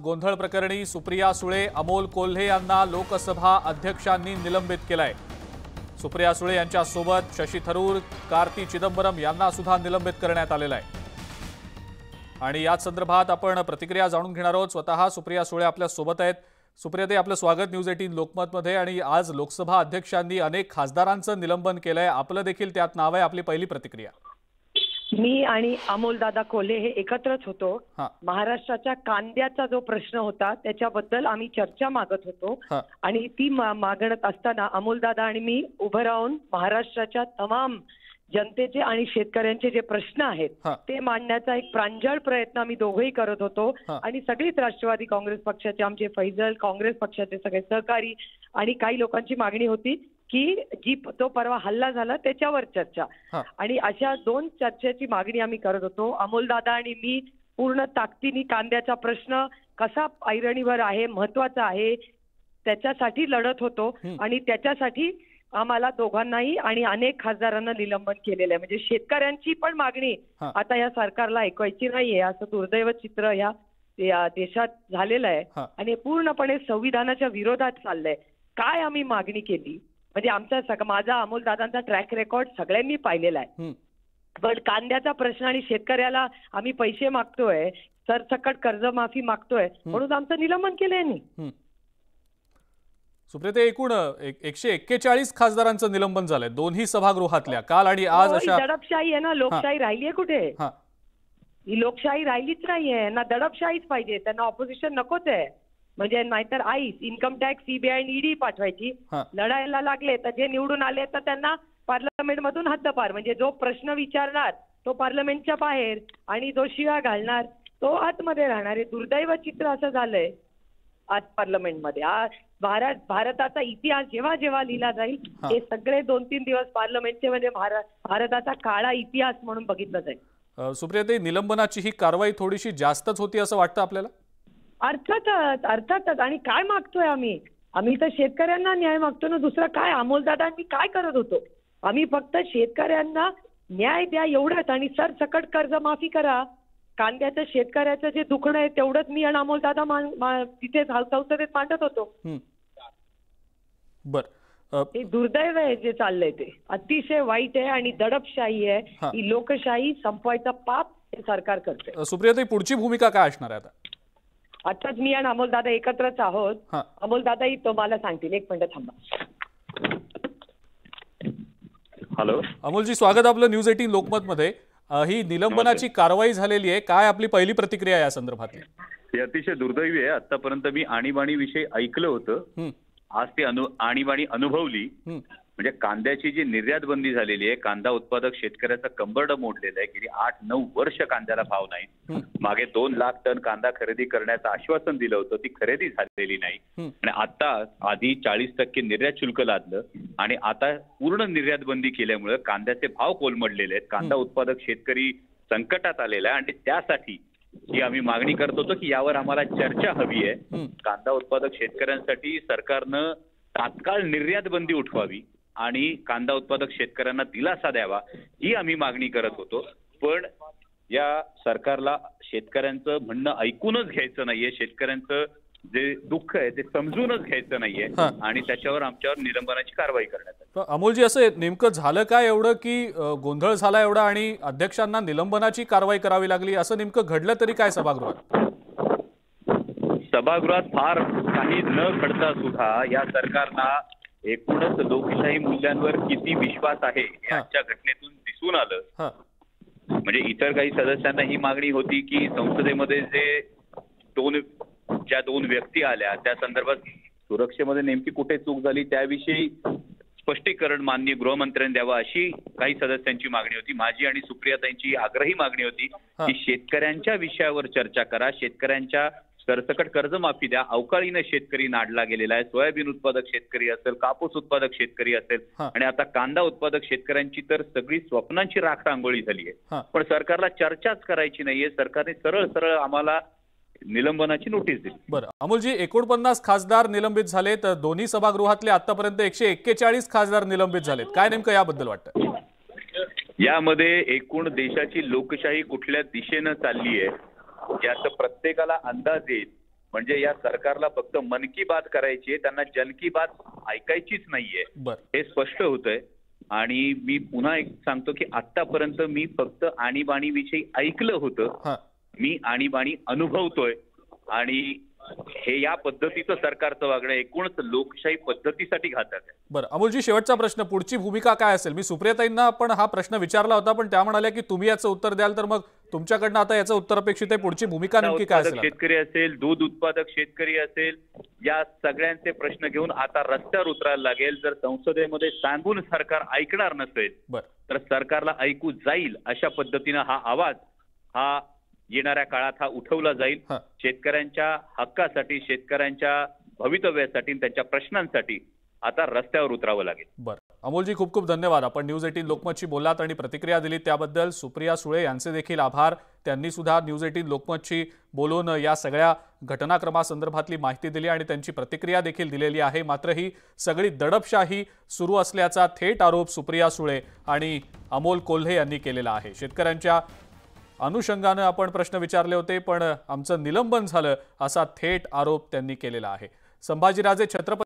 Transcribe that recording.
गोंधळ प्रकरणी सुप्रिया सुळे, अमोल कोल्हे यांना लोकसभा अध्यक्षांनी निलंबित केलंय। सुप्रिया सुळे यांच्यासोबत शशी थरूर, कार्ती चिदंबरम यांना सुद्धा निलंबित करण्यात आलेलं आहे। आणि याच संदर्भात आपण प्रतिक्रिया जाणून घेणार आहोत। स्वतः सुप्रिया सुळे आपल्या सोबत आहेत। सुप्रियाताई, आपलं स्वागत न्यूज 18 लोकमतमध्ये। आणि आज लोकसभा अध्यक्षांनी अनेक खासदारांचं निलंबन केलंय, आपलं देखील त्यात नाव आहे। आपली पहिली प्रतिक्रिया। मी आणि अमोलदादा कोल्हे हे एकत्रच होतो। महाराष्ट्राच्या कांद्याचा जो प्रश्न होता त्याच्याबद्दल आम्ही चर्चा मागत होतो आणि ती मागणत असताना अमोलदादा आणि मी उभं राहून महाराष्ट्राच्या तमाम जनतेचे आणि शेतकऱ्यांचे जे प्रश्न आहेत ते मांडण्याचा एक प्रांजळ प्रयत्न आम्ही दोघेही करत होतो। आणि सगळीच राष्ट्रवादी काँग्रेस पक्षाचे आमचे फैजल, काँग्रेस पक्षाचे सगळे सहकारी आणि काही लोकांची मागणी होती की जी तो परवा हल्ला झाला त्याच्यावर चर्चा, आणि अशा दोन चर्चेची मागणी आम्ही करत होतो। अमोलदादा आणि मी पूर्ण ताकदीने कांद्याचा प्रश्न कसा ऐरणीवर आहे, महत्वाचा आहे, त्याच्यासाठी लढत होतो आणि त्याच्यासाठी आम्हाला दोघांनाही आणि अनेक खासदारांना निलंबन केलेलं आहे। म्हणजे शेतकऱ्यांची पण मागणी आता या सरकारला ऐकवायची नाहीये, असं दुर्दैव चित्र या देशात झालेलं आहे आणि पूर्णपणे संविधानाच्या विरोधात चाललंय। काय आम्ही मागणी केली म्हणजे माझा अमोलदादांचा ट्रॅक रेकॉर्ड सगळ्यांनी पाहिलेला आहे। पण कांद्याचा प्रश्न आणि शेतकऱ्याला आम्ही पैसे मागतोय, सरसकट कर्जमाफी मागतोय म्हणून आमचं निलंबन केलं यांनी। सुप्रिया, एकूण 141 खासदारांचं निलंबन झालंय दोन्ही सभागृहातल्या, काल आणि आज। अशा दडपशाही आहे ना, लोकशाही राहिलीये कुठे? ही लोकशाही राहिलीच नाहीये ना, दडपशाहीच पाहिजे। त्यांना ऑपोजिशन नकोच आहे। म्हणजे नाहीतर इन्कम टॅक्स, सीबीआय, ईडी पाठवायची। लढायला लागले तर जे निवडून आले तर त्यांना पार्लमेंट मधून हद्दपार, म्हणजे जो प्रश्न विचारणार तो पार्लमेंटच्या बाहेर आणि जो शिव्या घालणार तो आतमध्ये राहणार। हे दुर्दैव चित्र असं झालंय आज पार्लमेंटमध्ये। भारताचा इतिहास जेव्हा जेव्हा लिहिला जाईल हे सगळे 2-3 दिवस पार्लमेंटचे म्हणजे भारताचा काळा इतिहास म्हणून बघितलं जाईल। सुप्रिया, निलंबनाची ही कारवाई थोडीशी जास्तच होती असं वाटतं आपल्याला? अर्थातच। आणि काय मागतोय आम्ही तर शेतकऱ्यांना न्याय मागतो ना, दुसरं काय? अमोलदादांनी काय करत होतो? आम्ही फक्त शेतकऱ्यांना न्याय द्या एवढंच आणि सरसकट कर्जमाफी करा। कांद्याचं शेतकऱ्याचं जे दुखणं आहे तेवढंच मी आणि अमोलदादा तिथे संसदेत मांडत होतो। हे दुर्दैव आहे जे चाललंय, ते अतिशय वाईट आहे आणि दडपशाही आहे। ही लोकशाही संपवायचा पाप हे सरकार करते। सुप्रिया, पुढची भूमिका काय असणार आहे आता? आताच मी आणि अमोलदादा एकत्रच आहोत। अमोलदादाही तुम्हाला सांगतील, एक मिनिट थांबा। हॅलो अमोलजी, स्वागत आपलं न्यूज 18 लोकमतमध्ये। ही निलंबनाची कारवाई झालेली आहे, काय आपली पहिली प्रतिक्रिया या संदर्भातली? हे अतिशय दुर्दैवी आहे। आतापर्यंत मी आणीबाणी विषयी ऐकलं होतं, आज ती आणीबाणी अनुभवली। म्हणजे कांद्याची जी निर्यात बंदी झालेली आहे, कांदा उत्पादक शेतकऱ्याचं कंबरडं मोडलेलं आहे। गेली 8-9 वर्ष कांद्याला भाव नाही। मागे 2 लाख टन कांदा खरेदी करण्याचं आश्वासन दिलं होतं, ती खरेदी झालेली नाही। आणि आता आधी 40% निर्यात शुल्क लादलं आणि आता पूर्ण निर्यात बंदी केल्यामुळे कांद्याचे भाव कोलमडलेले आहेत। कांदा उत्पादक शेतकरी संकटात आलेला आहे आणि त्यासाठी ही आम्ही मागणी करत होतो की यावर आम्हाला चर्चा हवी आहे। कांदा उत्पादक शेतकऱ्यांसाठी सरकारनं तात्काळ निर्यात बंदी उठवावी आणि कांदा उत्पादक शेतकऱ्यांना दिलासा द्यावा, ही आम्ही मागणी करत होतो। पण या सरकारला शेतकऱ्यांचं म्हणणं ऐकूनच घ्यायचं नाहीये, शेतकऱ्यांचं जे दुःख आहे ते समजूनच घ्यायचं नाहीये आणि त्याच्यावर आमच्यावर निलंबनाची कारवाई करण्यात आली। अमोलजी, असं नेमकं झालं काय एवढं की गोंधळ झाला एवढा आणि अध्यक्षांना निलंबनाची कारवाई करावी लागली? असं नेमकं घडलं तरी काय सभागृहात? सभागृहात फार काही न घडता सुद्धा या सरकारला एकूणच लोकशाही मूल्यांवर किती विश्वास आहे हे आजच्या घटनेतून दिसून आलं। म्हणजे इतर काही सदस्यांना ही मागणी होती की संसदेमध्ये ज्या दोन व्यक्ती आल्या त्या संदर्भात सुरक्षेमध्ये नेमकी कुठे चूक झाली त्याविषयी स्पष्टीकरण माननीय गृहमंत्र्यांनी द्यावं, अशी काही सदस्यांची मागणी होती। माझी आणि सुप्रियाताईंची आग्रही मागणी होती की शेतकऱ्यांच्या विषयावर चर्चा करा, शेतकऱ्यांच्या सरसकट कर्जमाफी द्या। अवकाळीने शेतकरी नाडला गेलेला आहे, सोयाबीन उत्पादक शेतकरी असेल, कापूस उत्पादक शेतकरी असेल आणि आता कांदा उत्पादक शेतकऱ्यांची तर सगळी स्वप्नांची राख रांगोळी झाली आहे। पण सरकारला चर्चाच करायची नाहीये, सरकारने सरळ सरळ आम्हाला निलंबनाची नोटीस दिली। बरं अमोलजी, 49 खासदार निलंबित झाले तर दोन्ही सभागृहातले आतापर्यंत 141 खासदार निलंबित झालेत, काय नेमकं याबद्दल वाटतं? यामध्ये एकूण देशाची लोकशाही कुठल्या दिशेनं चालली आहे याचा प्रत्येकाला अंदाज येईल म्हणजे या सरकारला फक्त मन की बात करायची आहे, त्यांना जन की बात ऐकायचीच नाहीये, हे स्पष्ट होतंय. आणि मी पुन्हा एक सांगतो की आतापर्यंत मी फक्त आणीबाणीविषयी ऐकलं होतं, मी आणीबाणी अनुभवतोय. आणि हे या पद्धतीचं सरकारचं वागणं एकूणच लोकशाही पद्धतीसाठी घातक आहे. बरं अमोलजी, शेवटचा प्रश्न, पुढची भूमिका काय असेल? मी सुप्रियाताईंना पण हा प्रश्न विचारला होता, पण त्या म्हणाल्या की तुम्ही याचं उत्तर द्याल, तर मग तुमच्याकडनं आता याचं उत्तर अपेक्षित आहे. पुढची भूमिका नेमकी काय असेल? शेतकरी असेल, दूध उत्पादक शेतकरी असेल, या सगळ्यांचे प्रश्न घेऊन आता रस्त्यावर उतरायला लागेल. जर संसदेमध्ये सांगून सरकार ऐकणार नसेल तर सरकारला ऐकू जाईल अशा पद्धतीनं हा आवाज हा येणाऱ्या काळात हा उठवला जाईल. शेतकऱ्यांच्या हक्कासाठी, शेतकऱ्यांच्या भवितव्यासाठी, त्यांच्या प्रश्नांसाठी आता रस्त्यावर उतरावं लागेल. बरं अमोलजी, खूप खूप धन्यवाद. आपण न्यूज 18 लोकमतशी बोललात आणि प्रतिक्रिया दिली त्याबद्दल. सुप्रिया सुळे यांचे देखील आभार. त्यांनी सुद्धा न्यूज 18 लोकमतशी बोलून या सगळ्या घटनाक्रमासंदर्भातली माहिती दिली आणि त्यांची प्रतिक्रिया देखील दिलेली आहे. मात्र ही सगळी दडपशाही सुरू असल्याचा थेट आरोप सुप्रिया सुळे आणि अमोल कोल्हे यांनी केलेला आहे. शेतकऱ्यांच्या अनुषंगाने आपण प्रश्न विचारले होते, पण आमचं निलंबन झालं असा थेट आरोप त्यांनी केलेला आहे. संभाजीराजे छत्रपती